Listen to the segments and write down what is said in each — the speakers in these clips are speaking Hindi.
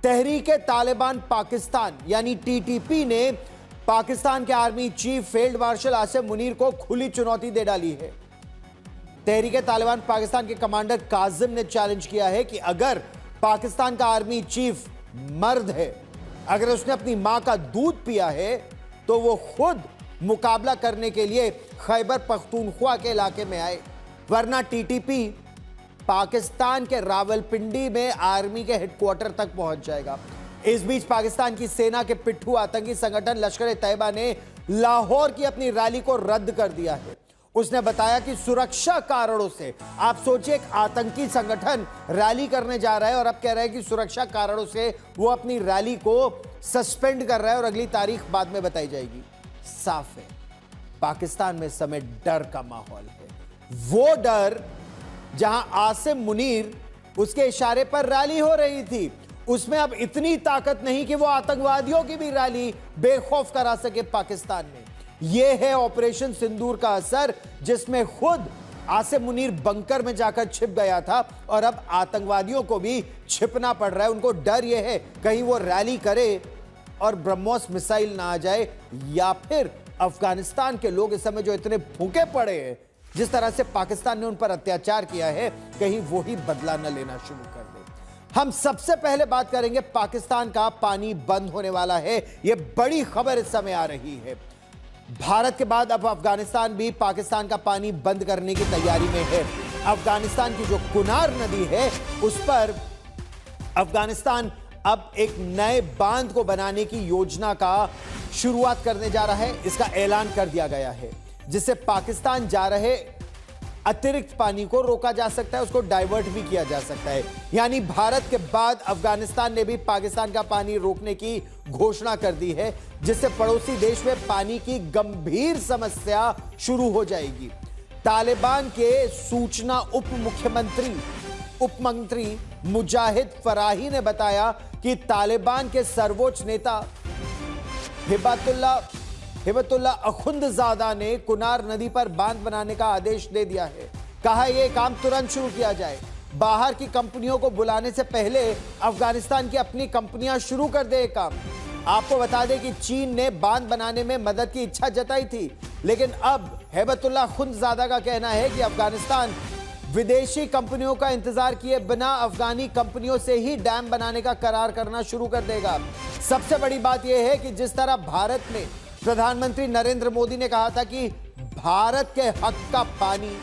तहरीके तालिबान पाकिस्तान यानी टीटीपी ने पाकिस्तान के army chief field marshal Asim Munir को खुली चुनौती दे डाली है। तहरीके तालिबान पाकिस्तान के कमांडर काजिम ने चैलेंज किया है कि अगर पाकिस्तान का आर्मी चीफ मर्द है, अगर उसने अपनी मां का दूध पिया है, तो वो खुद मुकाबला करने के लिए खैबर पख्तूनख्वा के इलाके में आए, वरना टीटीपी पाकिस्तान के रावलपिंडी में आर्मी के हेडक्वार्टर तक पहुंच जाएगा। इस बीच पाकिस्तान की सेना के पिट्ठू आतंकी संगठन लश्कर-ए-तैयबा ने लाहौर की अपनी रैली को रद्द कर दिया है। उसने बताया कि सुरक्षा कारणों से, आप सोचिए, एक आतंकी संगठन रैली करने जा रहा है और अब कह रहा है कि सुरक्षा कारणों से वो अपनी रैली को सस्पेंड कर रहा है और अगली तारीख बाद में बताई जाएगी। साफ है, पाकिस्तान में इस समय डर का माहौल है। वो डर जहां आसिम मुनीर उसके इशारे पर रैली हो रही थी, उसमें अब इतनी ताकत नहीं कि वो आतंकवादियों की भी रैली बेखौफ करा सके पाकिस्तान में। यह है ऑपरेशन सिंदूर का असर, जिसमें खुद आसिम मुनीर बंकर में जाकर छिप गया था और अब आतंकवादियों को भी छिपना पड़ रहा है। उनको डर यह है कहीं वो रैली करे और ब्रह्मोस मिसाइल ना आ जाए, या फिर अफगानिस्तान के लोग इस समय जो इतने भूखे पड़े हैं, जिस तरह से पाकिस्तान ने उन पर अत्याचार किया है, कहीं वो ही बदला न लेना शुरू कर दे। हम सबसे पहले बात करेंगे, पाकिस्तान का पानी बंद होने वाला है। यह बड़ी खबर इस समय आ रही है। भारत के बाद अब अफगानिस्तान भी पाकिस्तान का पानी बंद करने की तैयारी में है। अफगानिस्तान की जो कुनार नदी है, उस पर अफगानिस्तान अब एक नए बांध को बनाने की योजना का शुरुआत करने जा रहा है। इसका ऐलान कर दिया गया है, जिससे पाकिस्तान जा रहे अतिरिक्त पानी को रोका जा सकता है, उसको डाइवर्ट भी किया जा सकता है। यानी भारत के बाद अफगानिस्तान ने भी पाकिस्तान का पानी रोकने की घोषणा कर दी है, जिससे पड़ोसी देश में पानी की गंभीर समस्या शुरू हो जाएगी। तालिबान के सूचना उपमंत्री मुजाहिद फराही ने बताया कि तालिबान के सर्वोच्च नेता हिबतुल्ला अखुंदजादा ने कुनार नदी पर बांध बनाने का आदेश दे दिया है। कहा यह काम तुरंत शुरू किया जाए। बाहर की कंपनियों को बुलाने से पहले अफगानिस्तान की अपनी कंपनियां शुरू कर दे काम। आपको बता दें कि चीन ने बांध बनाने में मदद की इच्छा जताई थी, लेकिन अब हिबतुल्ला अखुंदजादा का कहना है कि अफगानिस्तान विदेशी कंपनियों का इंतजार किए बिना अफगानी कंपनियों से ही डैम बनाने का करार करना शुरू कर देगा। सबसे बड़ी बात यह है कि जिस तरह भारत में प्रधानमंत्री नरेंद्र मोदी ने कहा था कि भारत के हक का पानी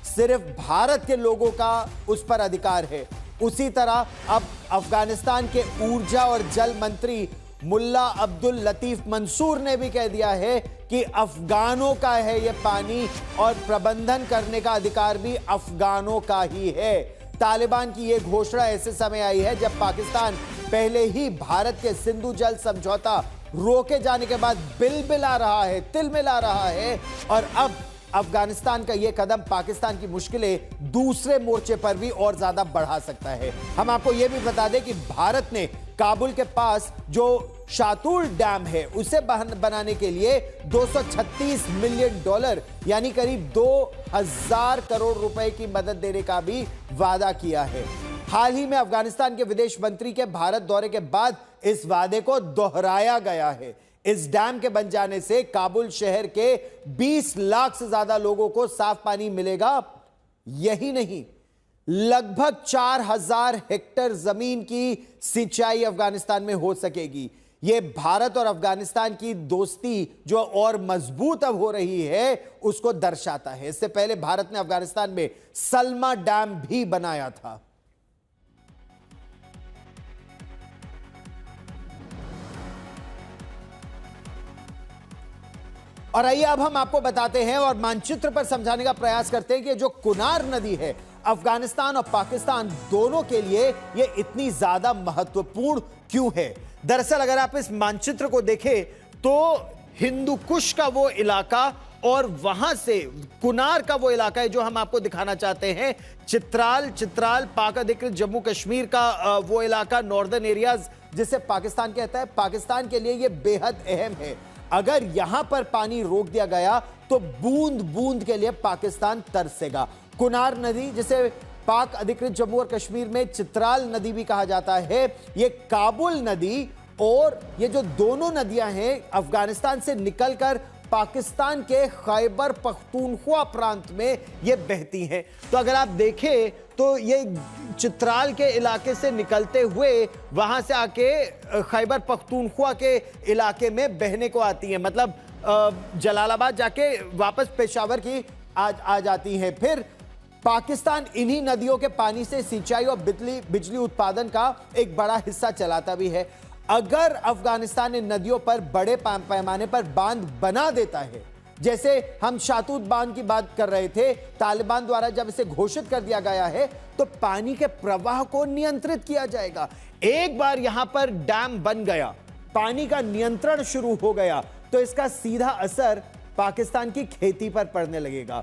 सिर्फ भारत के लोगों का उस पर अधिकार है, उसी तरह अब अफगानिस्तान के ऊर्जा और जल मंत्री मुल्ला अब्दुल लतीफ मंसूर ने भी कह दिया है कि अफगानों का है यह पानी और प्रबंधन करने का अधिकार भी अफगानों का ही है। तालिबान की यह घोषणा ऐसे समय आई है जब पाकिस्तान पहले ही भारत के सिंधु जल समझौता रोके जाने के बाद बिलबिला रहा है, तिलमिला रहा है, और अब अफगानिस्तान का यह कदम पाकिस्तान की मुश्किलें दूसरे मोर्चे पर भी और ज्यादा बढ़ा सकता है। हम आपको यह भी बता दें कि भारत ने काबुल के पास जो शातुल डैम है, उसे बनाने के लिए $236 मिलियन यानी करीब 2000 करोड़ रुपए की मदद देने का भी वादा किया है। हाल ही में अफगानिस्तान के विदेश मंत्री के भारत दौरे के बाद इस वादे को दोहराया गया है। इस डैम के बन जाने से काबुल शहर के 20 लाख से ज्यादा लोगों को साफ पानी मिलेगा। यही नहीं, लगभग 4000 हेक्टेयर जमीन की सिंचाई अफगानिस्तान में हो सकेगी। यह भारत और अफगानिस्तान की दोस्ती जो और मजबूत अब हो रही है, उसको दर्शाता है। इससे पहले भारत ने अफगानिस्तान में सलमा डैम भी बनाया था। और आइए अब हम आपको बताते हैं और मानचित्र पर समझाने का प्रयास करते हैं कि जो कुनार नदी है, अफगानिस्तान और पाकिस्तान दोनों के लिए यह इतनी ज्यादा महत्वपूर्ण क्यों है। दरअसल अगर आप इस मानचित्र को देखें तो हिंदू कुश का वो इलाका और वहां से कुनार का वो इलाका है जो हम आपको दिखाना चाहते हैं। चित्राल पाक अधिकृत जम्मू कश्मीर का वो इलाका, नॉर्दर्न एरियाज जिसे पाकिस्तान कहता है, पाकिस्तान के लिए यह बेहद अहम है। अगर यहां पर पानी रोक दिया गया तो बूंद बूंद के लिए पाकिस्तान तरसेगा। कुनार नदी जिसे पाक अधिकृत जम्मू और कश्मीर में चित्राल नदी भी कहा जाता है। ये काबुल नदी और ये जो दोनों नदियां हैं अफगानिस्तान से निकलकर पाकिस्तान के खैबर पख्तूनख्वा प्रांत में ये बहती हैं। तो अगर आप देखें तो ये चित्राल के इलाके से निकलते हुए वहां से आके खैबर पख्तूनख्वा के इलाके में बहने को आती हैं, मतलब जलालाबाद जाके वापस पेशावर की आ जाती हैं। फिर पाकिस्तान इन्हीं नदियों के पानी से सिंचाई और बिजली उत्पादन का एक बड़ा हिस्सा चलाता भी है। अगर अफगानिस्तान इन नदियों पर बड़े पैमाने पर बांध बना देता है, जैसे हम शातूत बांध की बात कर रहे थे, तालिबान द्वारा जब इसे घोषित कर दिया गया है तो पानी के प्रवाह को नियंत्रित किया जाएगा। एक बार यहां पर डैम बन गया, पानी का नियंत्रण शुरू हो गया, तो इसका सीधा असर पाकिस्तान की खेती पर पड़ने लगेगा,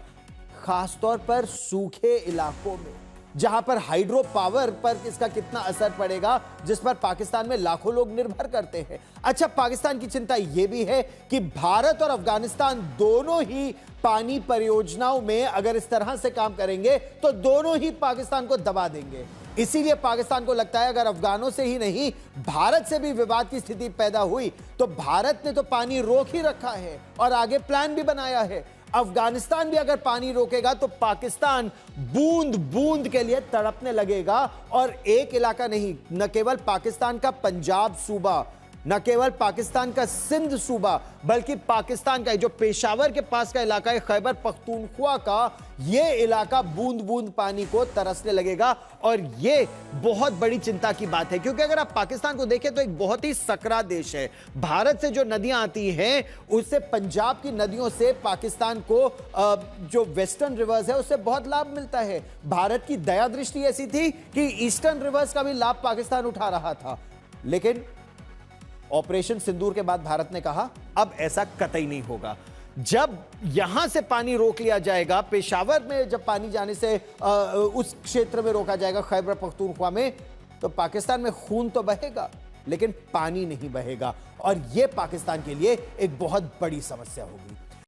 खासतौर पर सूखे इलाकों में जहां पर हाइड्रो पावर पर इसका कितना असर पड़ेगा, जिस पर पाकिस्तान में लाखों लोग निर्भर करते हैं। अच्छा, पाकिस्तान की चिंता यह भी है कि भारत और अफगानिस्तान दोनों ही पानी परियोजनाओं में अगर इस तरह से काम करेंगे तो दोनों ही पाकिस्तान को दबा देंगे। इसीलिए पाकिस्तान को लगता है अगर अफगानों से ही नहीं भारत से भी विवाद की स्थिति पैदा हुई तो भारत ने तो पानी रोक ही रखा है और आगे प्लान भी बनाया है। अफगानिस्तान भी अगर पानी रोकेगा तो पाकिस्तान बूंद बूंद के लिए तड़पने लगेगा। और एक इलाका नहीं, न केवल पाकिस्तान का पंजाब सूबा, न केवल पाकिस्तान का सिंध सूबा, बल्कि पाकिस्तान का जो पेशावर के पास का इलाका है खैबर पख्तूनख्वा का, यह इलाका बूंद बूंद पानी को तरसने लगेगा। और यह बहुत बड़ी चिंता की बात है, क्योंकि अगर आप पाकिस्तान को देखें तो एक बहुत ही सकरा देश है। भारत से जो नदियां आती हैं उससे, पंजाब की नदियों से पाकिस्तान को जो वेस्टर्न रिवर्स है उससे बहुत लाभ मिलता है। भारत की दया दृष्टि ऐसी थी कि ईस्टर्न रिवर्स का भी लाभ पाकिस्तान उठा रहा था, लेकिन ऑपरेशन सिंदूर के बाद भारत ने कहा अब ऐसा कतई नहीं होगा। जब यहां से पानी रोक लिया जाएगा, पेशावर में जब पानी जाने से उस क्षेत्र में रोका जाएगा खैबर पख्तूनख्वा में, तो पाकिस्तान में खून तो बहेगा लेकिन पानी नहीं बहेगा, और यह पाकिस्तान के लिए एक बहुत बड़ी समस्या होगी।